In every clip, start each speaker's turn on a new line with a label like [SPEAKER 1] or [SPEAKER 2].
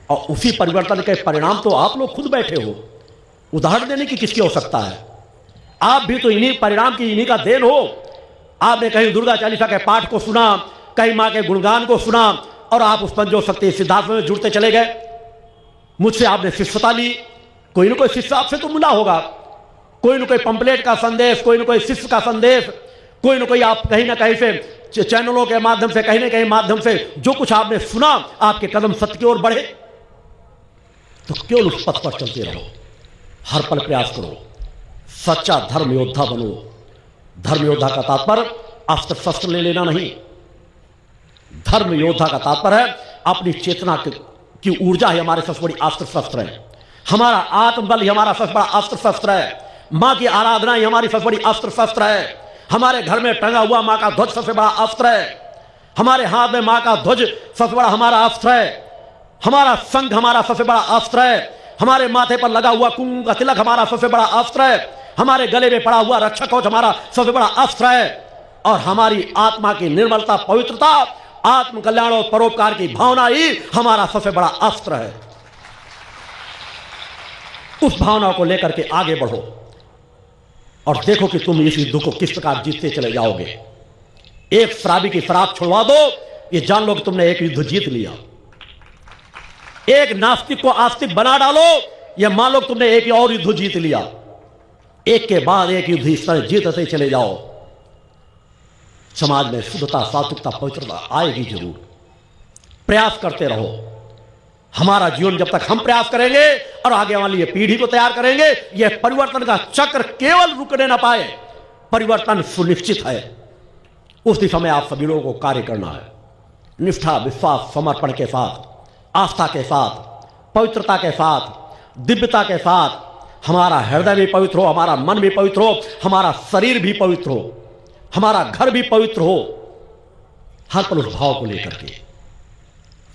[SPEAKER 1] और उसी परिवर्तन के परिणाम तो आप लोग खुद बैठे हो। उदाहरण देने की किसकी आवश्यकता है? आप भी तो इन्हीं परिणाम की, इन्हीं का देन हो। आपने कहीं दुर्गा चालीसा के पाठ को सुना, कहीं मां के गुणगान को सुना, और आप उस पंचो शक्ति सिद्धांत में जुड़ते चले गए। मुझसे आपने शिष्यता ली, कोई ना कोई शिष्य आपसे तो मिला होगा, कोई ना कोई पंपलेट का संदेश, कोई ना कोई शिष्य का संदेश, कोई ना कोई आप कहीं ना कहीं से चैनलों के माध्यम से, कहीं ना कहीं माध्यम से जो कुछ आपने सुना, आपके कदम सत्य की ओर बढ़े। तो केवल उस पथ पर चलते रहो, हर पल प्रयास करो, सच्चा धर्म योद्धा बनो। धर्म योद्धा का तात्पर्य अस्त्र शस्त्र ले लेना नहीं। धर्म योद्धा का तात्पर्य है अपनी चेतना की ऊर्जा ही हमारे सबसे बड़ी अस्त्र शस्त्र है। हमारा आत्मबल ही हमारा सबसे बड़ा अस्त्र शस्त्र है। मां की आराधना ही हमारी सबसे बड़ी अस्त्र शस्त्र है। हमारे घर में टंगा हुआ मां का ध्वज सबसे बड़ा अस्त्र है। हमारे हाथ में मां का ध्वज सबसे बड़ा हमारा अस्त्र है। हमारा संघ हमारा सबसे बड़ा अस्त्र है। हमारे माथे पर लगा हुआ कुंकुम का तिलक हमारा सबसे बड़ा अस्त्र है। हमारे गले में पड़ा हुआ रक्षा कवच हमारा सबसे बड़ा अस्त्र है। और हमारी आत्मा की निर्मलता, पवित्रता, आत्म कल्याण और परोपकार की भावना ही हमारा सबसे बड़ा अस्त्र है। उस भावना को लेकर के आगे बढ़ो और देखो कि तुम इस युद्ध को किस प्रकार जीतते चले जाओगे। एक शराबी की शराब छुड़वा दो, ये जान लो कि तुमने एक युद्ध जीत लिया। एक नास्तिक को आस्तिक बना डालो, यह मान लो तुमने एक और युद्ध जीत लिया। एक के बाद एक युद्ध इस तरह जीतते चले जाओ। समाज में शुद्धता, सात्विकता, पवित्रता आएगी जरूर। प्रयास करते रहो। हमारा जीवन जब तक हम प्रयास करेंगे और आगे वाली ये पीढ़ी को तैयार करेंगे, यह परिवर्तन का चक्र केवल रुकने ना पाए। परिवर्तन सुनिश्चित है। उस दिशा में आप सभी लोगों को कार्य करना है। निष्ठा, विश्वास, समर्पण के साथ, आस्था के साथ, पवित्रता के साथ, दिव्यता के साथ। हमारा हृदय भी पवित्र हो, हमारा मन भी पवित्र हो, हमारा शरीर भी पवित्र हो, हमारा घर भी पवित्र हो। हर पल उस भाव को लेकर के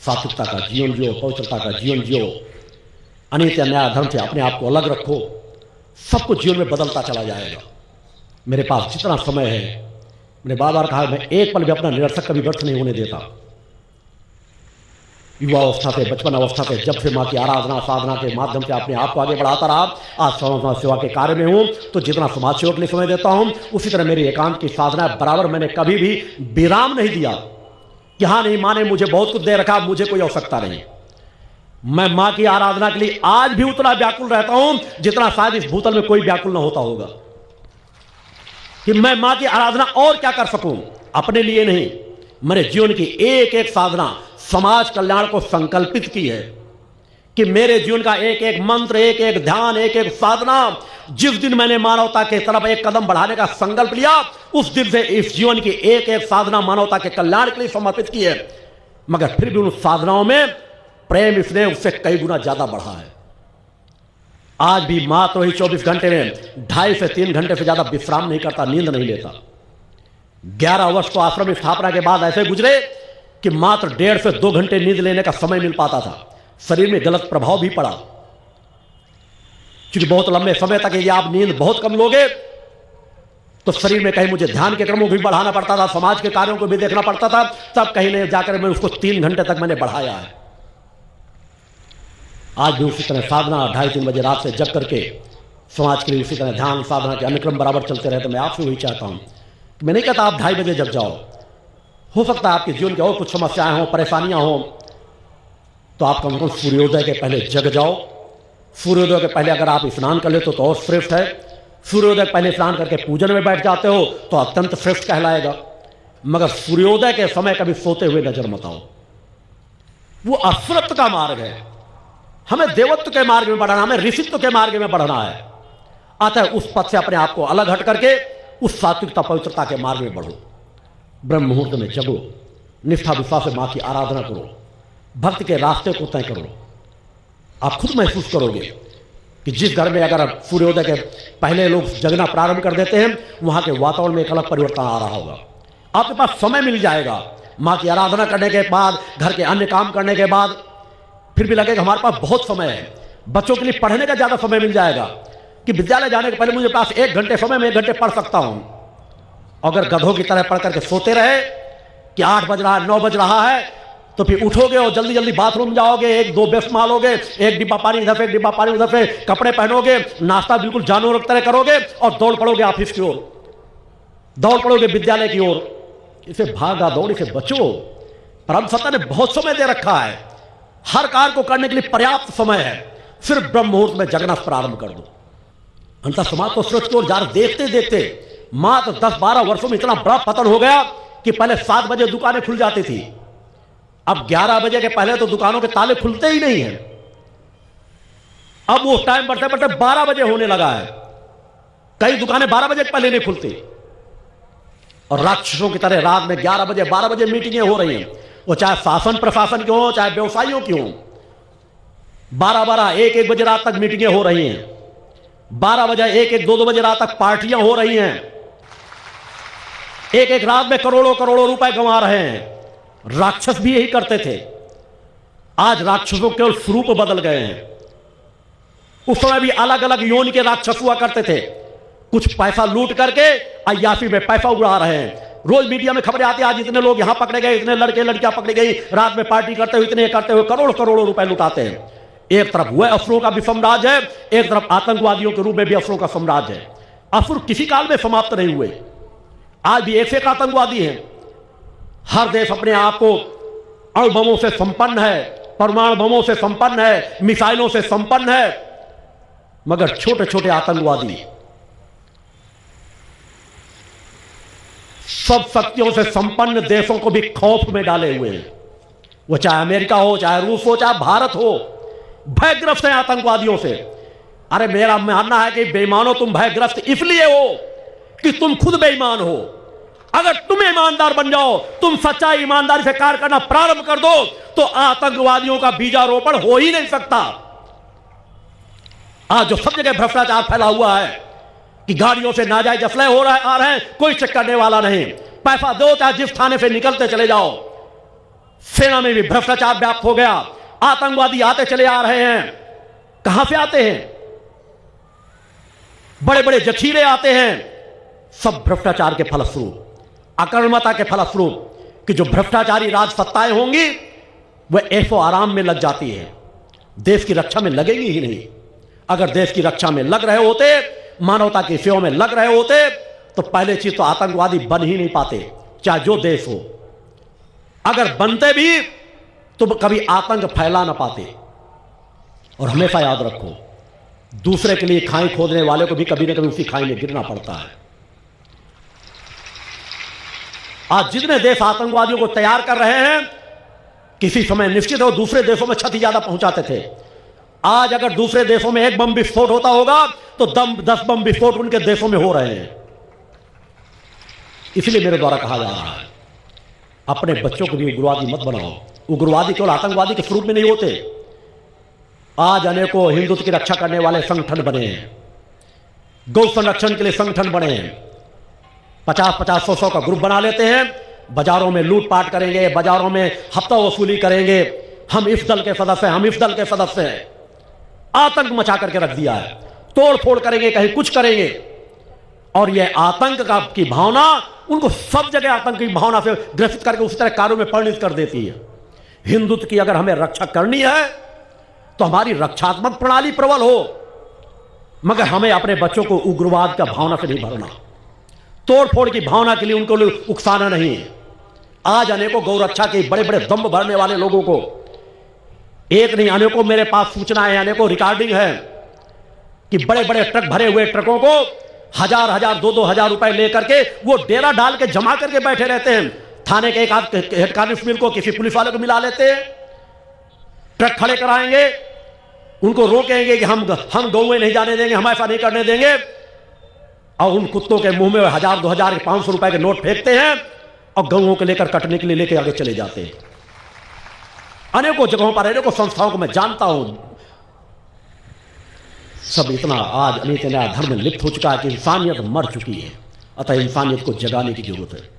[SPEAKER 1] सात्विकता का जीवन जियो, पवित्रता का जीवन जियो। अनित अन्याय धर्म से अपने आप को अलग रखो। सब कुछ जीवन में बदलता चला जाएगा। मेरे पास जितना समय है, मैंने बार बार कहा, मैं एक पल भी अपना निरर्थक कभी व्यर्थ नहीं होने देता। युवा अवस्था से, बचपन अवस्था से, जब से मां की आराधना साधना के माध्यम से अपने आप को आगे बढ़ाता रहा, आज समाज सेवा के कार्य में हूं, तो जितना समाज सेवा के लिए समय देता हूं, उसी तरह मेरी एकांत की साधना बराबर मैंने कभी भी विराम नहीं दिया कि हाँ नहीं, मां ने मुझे बहुत कुछ दे रखा, मुझे कोई आवश्यकता नहीं। मैं मां की आराधना के लिए आज भी उतना व्याकुल रहता हूं जितना शायद इस भूतल में कोई व्याकुल न होता होगा, कि मैं मां की आराधना और क्या कर सकूं। अपने लिए नहीं, मेरे जीवन की एक एक साधना समाज कल्याण को संकल्पित की है कि मेरे जीवन का एक एक मंत्र, एक एक ध्यान, एक एक साधना, जिस दिन मैंने मानवता के तरफ एक कदम बढ़ाने का संकल्प लिया, उस दिन से इस जीवन की एक एक साधना मानवता के कल्याण के लिए समर्पित की है। मगर फिर भी उन साधनाओं में प्रेम इसने उससे कई गुना ज्यादा बढ़ा है। आज भी मात्र वही 24 घंटे में 2.5 से 3 घंटे से ज्यादा विश्राम नहीं करता, नींद नहीं लेता। 11 वर्ष को आश्रम की स्थापना के बाद ऐसे गुजरे कि मात्र 1.5 से 2 घंटे नींद लेने का समय मिल पाता था। शरीर में गलत प्रभाव भी पड़ा, क्योंकि बहुत लंबे समय तक यदि आप नींद बहुत कम लोगे तो शरीर में कहीं मुझे ध्यान के क्रमों को भी बढ़ाना पड़ता था, समाज के कार्यों को भी देखना पड़ता था, तब कहीं नहीं जाकर मैं उसको 3 घंटे तक मैंने बढ़ाया है। आज भी उसी तरह साधना 2:30-3 बजे रात से जग करके समाज के लिए उसी तरह ध्यान साधना के अन्य क्रम बराबर चलते रहे। तो मैं आपसे वही चाहता हूं, मैं नहीं कहता आप 2:30 बजे जग जाओ। हो सकता है आपके जीवन की और कुछ समस्याएं हो, परेशानियां हो, तो आप कम से कम सूर्योदय के पहले जग जाओ। सूर्योदय के पहले अगर आप स्नान कर लेते हो तो और श्रेष्ठ है। सूर्योदय के पहले स्नान करके पूजन में बैठ जाते हो तो अत्यंत श्रेष्ठ कहलाएगा। मगर सूर्योदय के समय कभी सोते हुए नजर मत आओ। वो असुरत्व का मार्ग है। हमें देवत्व के मार्ग में बढ़ना, हमें ऋषित्व के मार्ग में बढ़ना है। अतः उस पथ से अपने आप को अलग हट करके उस सात्विकता पवित्रता के मार्ग में बढ़ो। ब्रह्म मुहूर्त में जगो, निष्ठा विश्वास से मां की आराधना करो, भक्ति के रास्ते को तय करो। आप खुद महसूस करोगे कि जिस घर में अगर सूर्योदय के पहले लोग जगना प्रारंभ कर देते हैं, वहां के वातावरण में एक अलग परिवर्तन आ रहा होगा। आपके पास समय मिल जाएगा मां की आराधना करने के बाद, घर के अन्य काम करने के बाद, फिर भी लगेगा हमारे पास बहुत समय है। बच्चों के लिए पढ़ने का ज्यादा समय मिल जाएगा कि विद्यालय जाने के पहले मुझे पास 1 घंटे समय में 1 घंटे पढ़ सकता हूं। अगर गधों की तरह पढ़ करके सोते रहे कि 8 बज रहा है, 9 बज रहा है, तो फिर उठोगे और जल्दी जल्दी बाथरूम जाओगे, एक दो ब्रश मारोगे, एक डिब्बा पानी इधर से, एक डिब्बा पानी उधर से, कपड़े पहनोगे, नाश्ता बिल्कुल जानवर की तरह करोगे और दौड़ पड़ोगे ऑफिस की ओर, दौड़ पड़ोगे विद्यालय की ओर। इसे भागा दौड़ से बचो। परम सत्ता ने बहुत समय दे रखा है, हर कार्य को करने के लिए पर्याप्त समय है, सिर्फ ब्रह्म मुहूर्त में जगना प्रारंभ कर दो। अंतर समाज को सूरज की ओर जा देखते देखते मात्र 10-12 वर्षों में इतना बड़ा पतन हो गया कि पहले 7 बजे दुकानें खुल जाती थी, अब 11 बजे के पहले तो दुकानों के ताले खुलते ही नहीं है। अब वो टाइम बढ़ते बढ़ते 12 बजे होने लगा है, कई दुकानें 12 बजे के पहले नहीं खुलती। और राक्षसों की तरह रात में 11 बजे 12 बजे मीटिंगें हो रही हैं, वो चाहे शासन प्रशासन की हो, चाहे व्यवसायियों की हो। 12-12 1-1 बजे रात तक मीटिंगें हो रही हैं, 12 बजे 1-1 2-2 बजे रात तक पार्टियां हो रही हैं, एक रात में करोड़ों करोड़ों रुपए गंवा रहे हैं। राक्षस भी यही करते थे, आज राक्षसों केवल स्वरूप बदल गए हैं। उस समय भी अलग अलग योनि के राक्षस हुआ करते थे, कुछ पैसा लूट करके अय्याशी में पैसा उड़ा रहे हैं। रोज मीडिया में खबरें आती है, आज इतने लोग यहां पकड़े गए, इतने लड़के लड़कियां पकड़ी गई, रात में पार्टी करते हुए इतने करते हुए करोड़ करोड़ों रुपए लुटाते हैं। एक तरफ वह असुरों का भी साम्राज्य है, एक तरफ आतंकवादियों के रूप में भी असुरों का साम्राज्य है। असुर किसी काल में समाप्त नहीं हुए, आज भी एक आतंकवादी हैं। हर देश अपने आप को अणु बमों से संपन्न है, परमाणु बमों से संपन्न है, मिसाइलों से संपन्न है, मगर छोटे छोटे आतंकवादी सब शक्तियों से संपन्न देशों को भी खौफ में डाले हुए हैं। वो चाहे अमेरिका हो, चाहे रूस हो, चाहे भारत हो, भयग्रस्त है आतंकवादियों से। अरे मेरा मानना है कि बेईमानों तुम भयग्रस्त इसलिए हो कि तुम खुद बेईमान हो। अगर तुम ईमानदार बन जाओ, तुम सच्चाई ईमानदारी से कार्य करना प्रारंभ कर दो, तो आतंकवादियों का बीजारोपण हो ही नहीं सकता। आज जो सब जगह भ्रष्टाचार फैला हुआ है कि गाड़ियों से नाजायज असले हो रहे आ रहे हैं, कोई चेक करने वाला नहीं, पैसा दो चाहे जिस थाने से निकलते चले जाओ। सेना में भी भ्रष्टाचार व्याप्त हो गया, आतंकवादी आते चले आ रहे हैं। कहां से आते हैं? बड़े बड़े जखीरे आते हैं, सब भ्रष्टाचार के फलस्वरूप, अकर्मता के फलस्वरूप कि जो भ्रष्टाचारी राज सत्ताएं होंगी वह ऐशो आराम में लग जाती है, देश की रक्षा में लगेंगी ही नहीं। अगर देश की रक्षा में लग रहे होते, मानवता की सेवा में लग रहे होते, तो पहले चीज तो आतंकवादी बन ही नहीं पाते, चाहे जो देश हो। अगर बनते भी तो कभी आतंक फैला ना पाते। और हमेशा याद रखो, दूसरे के लिए खाई खोदने वाले को भी कभी ना कभी उसी खाई में गिरना पड़ता है। आज जितने देश आतंकवादियों को तैयार कर रहे हैं, किसी समय निश्चित है वो दूसरे देशों में क्षति ज्यादा पहुंचाते थे। आज अगर दूसरे देशों में एक बम विस्फोट होता होगा तो 10 बम विस्फोट उनके देशों में हो रहे हैं। इसलिए मेरे द्वारा कहा जा रहा है, अपने बच्चों को भी उग्रवादी मत बनाओ। उग्रवादी केवल आतंकवादी के स्वरूप में नहीं होते। आज अनेकों हिंदुत्व की रक्षा करने वाले संगठन बने हैं, गौ संरक्षण के लिए संगठन बने हैं। 50-50, 100-100 का ग्रुप बना लेते हैं, बाजारों में लूटपाट करेंगे, बाजारों में हफ्ता वसूली करेंगे। हम इस दल के सदस्य हैं, हम इस दल के सदस्य हैं। आतंक मचा करके रख दिया है, तोड़ फोड़ करेंगे, कहीं कुछ करेंगे। और यह आतंक की भावना उनको सब जगह आतंक की भावना से ग्रसित करके उसी तरह कार्यों में परिणित कर देती है। हिंदुत्व की अगर हमें रक्षा करनी है तो हमारी रक्षात्मक प्रणाली प्रबल हो, मगर हमें अपने बच्चों को उग्रवाद का भावना से नहीं भरना, तोड़फोड़ की भावना के लिए उनको उकसाना नहीं। आज अनेकों गौ रक्षा के बड़े बड़े दम्भ भरने वाले लोगों को, एक नहीं अनेकों मेरे पास सूचना है, अनेकों रिकॉर्डिंग है कि बड़े बड़े ट्रक भरे हुए ट्रकों को 1000-1000, 2-2000 रुपए लेकर के वो डेरा डाल के जमा करके बैठे रहते हैं। थाने के एक आध हेड कांस्टेबल को, किसी पुलिस वाले को मिला लेते हैं, ट्रक खड़े कराएंगे, उनको रोकेंगे कि हम गौएं नहीं जाने देंगे, हम ऐसा नहीं करने देंगे। और उन कुत्तों के मुंह में 1000, 2000, 500 रुपए के नोट फेंकते हैं और गौओं को लेकर कटने के लिए लेके आगे चले जाते हैं। अनेकों जगहों पर, अनेकों संस्थाओं को मैं जानता हूं। सब इतना आज अनेक नया धर्म में लिप्त हो चुका है कि इंसानियत मर चुकी है। अतः इंसानियत को जगाने की जरूरत है।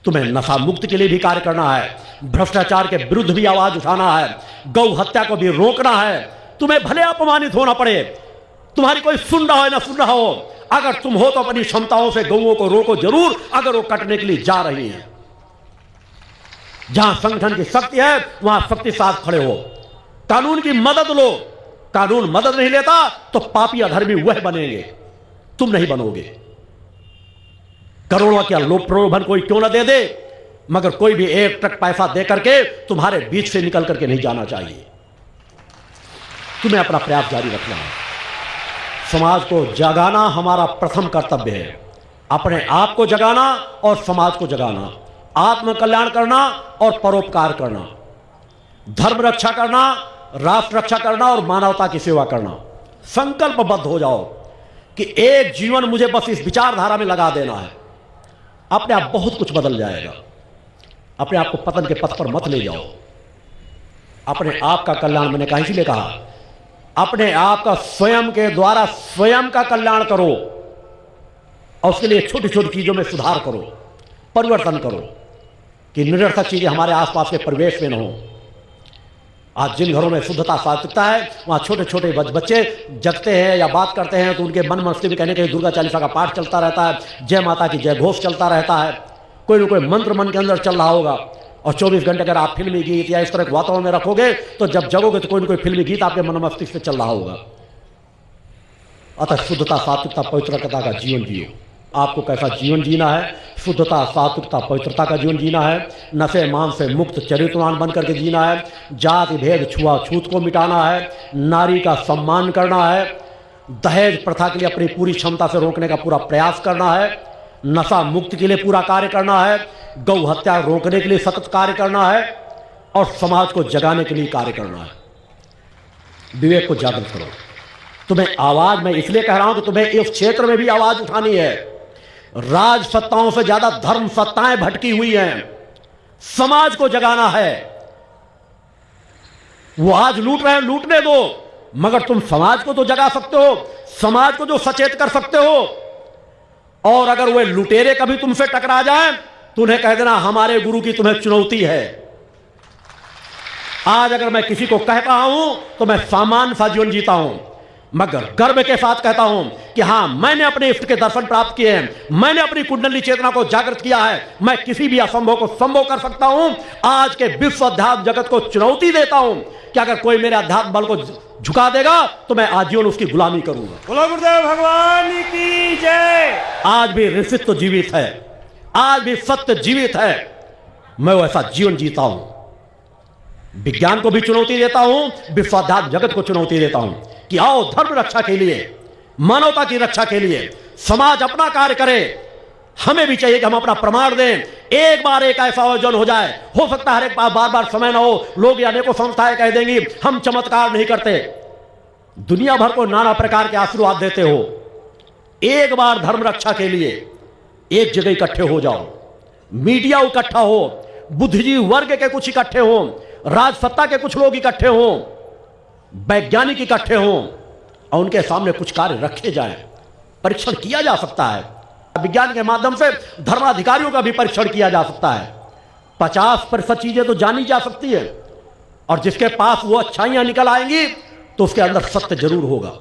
[SPEAKER 1] तुम्हें नशा मुक्त के लिए भी कार्य करना है, भ्रष्टाचार के विरुद्ध भी आवाज उठाना है, गौ हत्या को भी रोकना है। तुम्हें भले अपमानित होना पड़े, तुम्हारी कोई सुन रहा हो ना सुन रहा हो, अगर तुम हो तो अपनी क्षमताओं से गौओं को रोको जरूर, अगर वो कटने के लिए जा रही हैं। जहां संगठन की शक्ति है वहां शक्ति साथ खड़े हो, कानून की मदद लो। कानून मदद नहीं लेता तो पापी अधर्मी वह बनेंगे, तुम नहीं बनोगे। करोड़ों का लोभ प्रलोभन कोई क्यों ना दे दे, मगर कोई भी एक ट्रक पैसा दे करके तुम्हारे बीच से निकल करके नहीं जाना चाहिए। तुम्हें अपना प्रयास जारी रखना है। समाज को जगाना हमारा प्रथम कर्तव्य है। अपने आप को जगाना और समाज को जगाना, आत्म कल्याण करना और परोपकार करना, धर्म रक्षा करना, राष्ट्र रक्षा करना और मानवता की सेवा करना। संकल्पबद्ध हो जाओ कि एक जीवन मुझे बस इस विचारधारा में लगा देना है, अपने आप बहुत कुछ बदल जाएगा। अपने आप को पतन के पथ पर मत ले जाओ। अपने आप का कल्याण मैंने कहा इसलिए कहा, अपने आप का स्वयं के द्वारा स्वयं का कल्याण करो और उसके लिए छोटी छोटी चीजों में सुधार करो, परिवर्तन करो कि निरर्थक चीजें हमारे आसपास के परिवेश में न हो। आज जिन घरों में शुद्धता सात्विकता है वहां छोटे छोटे बच्चे जगते हैं या बात करते हैं तो उनके मन मस्ती में कहने के दुर्गा चालीसा का पाठ चलता रहता है, जय माता की जय घोष चलता रहता है, कोई ना कोई मंत्र मन के अंदर चल रहा होगा। और 24 घंटे अगर आप फिल्मी गीत या इस तरह के वातावरण में रखोगे तो जब जगोगे तो कोई ना कोई फिल्मी गीत आपके मन मस्तिष्क में चल रहा होगा। अतः शुद्धता सात्विकता पवित्रता का जीवन जियो। आपको कैसा जीवन जीना है? शुद्धता सात्विकता पवित्रता का जीवन जीना है। नशे मान से मुक्त चरित्रवान बन करके जीना है। जाति भेद छुआछूत को मिटाना है। नारी का सम्मान करना है। दहेज प्रथा के लिए अपनी पूरी क्षमता से रोकने का पूरा प्रयास करना है। नशा मुक्त के लिए पूरा कार्य करना है। गौ हत्या रोकने के लिए सतत कार्य करना है और समाज को जगाने के लिए कार्य करना है। विवेक को जागृत करो। तुम्हें आवाज मैं इसलिए कह रहा हूं कि तुम्हें इस क्षेत्र में भी आवाज उठानी है। राज सत्ताओं से ज्यादा धर्म सत्ताएं भटकी हुई हैं। समाज को जगाना है। वो आज लूट रहे हैं, लूटने दो, मगर तुम समाज को तो जगा सकते हो, समाज को जो सचेत कर सकते हो। और अगर वे लुटेरे कभी तुमसे टकरा जाएं तो उन्हें कह देना हमारे गुरु की तुम्हें चुनौती है। आज अगर मैं किसी को कह रहा हूं तो मैं सामान्य सा जीवन जीता हूं, मगर गर्व के साथ कहता हूं कि हां मैंने अपने इष्ट के दर्शन प्राप्त किए हैं, मैंने अपनी कुंडली चेतना को जागृत किया है। मैं किसी भी असंभव को संभव कर सकता हूं। आज के विश्व अध्यात्म जगत को चुनौती देता हूं कि अगर कोई मेरे अध्यात्म बल को झुका देगा तो मैं आजीवन उसकी गुलामी करूंगा।
[SPEAKER 2] बोलो गुरुदेव भगवान की जय।
[SPEAKER 1] आज भी ऋषित्व जीवित है, आज भी सत्य जीवित है। मैं वैसा जीवन जीता हूं। विज्ञान को भी चुनौती देता हूं, विश्वाध्यात्म जगत को चुनौती देता हूं कि आओ धर्म रक्षा के लिए, मानवता की रक्षा के लिए समाज अपना कार्य करे। हमें भी चाहिए कि हम अपना प्रमाण दें। एक बार एक ऐसा आयोजन हो जाए, हो सकता है हर एक बार बार समय ना हो, लोग या अनेकों संस्थाएं कह देंगी हम चमत्कार नहीं करते। दुनिया भर को नाना प्रकार के आशीर्वाद देते हो। एक बार धर्म रक्षा के लिए एक जगह इकट्ठे हो जाओ। मीडिया इकट्ठा हो, बुद्धिजीवी वर्ग के कुछ इकट्ठे हो, राजसत्ता के कुछ लोग इकट्ठे हो, वैज्ञानिक इकट्ठे हों और उनके सामने कुछ कार्य रखे जाएं। परीक्षण किया जा सकता है। विज्ञान के माध्यम से धर्माधिकारियों का भी परीक्षण किया जा सकता है। 50% चीजें तो जानी जा सकती है और जिसके पास वो अच्छाइयां निकल आएंगी तो उसके अंदर सत्य जरूर होगा।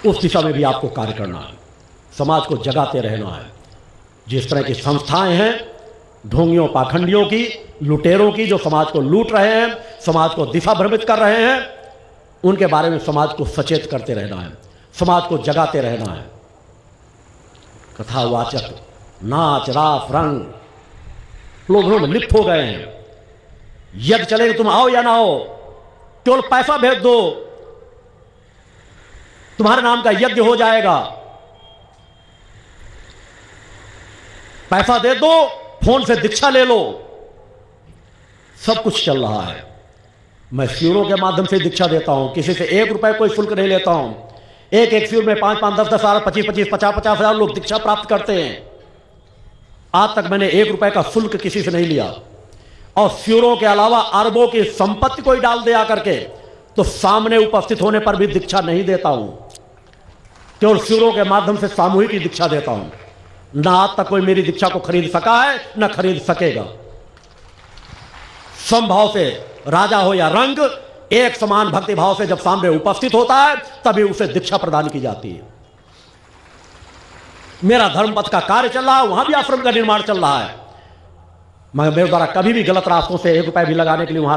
[SPEAKER 1] उस दिशा में भी आपको कार्य करना है। समाज को जगाते रहना है। जिस तरह की संस्थाएं हैं ढोंगियों पाखंडियों की, लुटेरों की, जो समाज को लूट रहे हैं, समाज को दिशा भ्रमित कर रहे हैं, उनके बारे में समाज को सचेत करते रहना है, समाज को जगाते रहना है। कथावाचक नाच रास रंग लोगों में लिप्त हो गए हैं। यज्ञ चलेगा, तुम आओ या ना आओ, केवल पैसा भेज दो, तुम्हारे नाम का यज्ञ हो जाएगा। पैसा दे दो, फोन से दीक्षा ले लो। सब कुछ चल रहा है। मैं शिविरों के माध्यम से दीक्षा देता हूं, किसी से 1 रुपए कोई शुल्क नहीं लेता हूं। एक शिविर में 5-5, 10-10 हजार, 25-25, 50-50 हजार लोग दीक्षा प्राप्त करते हैं। आज तक मैंने 1 रुपए का शुल्क किसी से नहीं लिया। और शिविरों के अलावा अरबों की संपत्ति कोई डाल दे आकर के तो सामने उपस्थित होने पर भी दीक्षा नहीं देता हूं। केवल शिविरों के माध्यम से सामूहिक ही दीक्षा देता हूं। ना आज तक कोई मेरी दीक्षा को खरीद सका है, ना खरीद सकेगा। समभाव से राजा हो या रंग, एक समान भक्ति भाव से जब सामने उपस्थित होता है तभी उसे दीक्षा प्रदान की जाती है। मेरा धर्म पथ का कार्य चल रहा है, वहां भी आश्रम का निर्माण चल रहा है, मगर मेरे द्वारा कभी भी गलत रास्तों से 1 रुपया भी लगाने के लिए वहां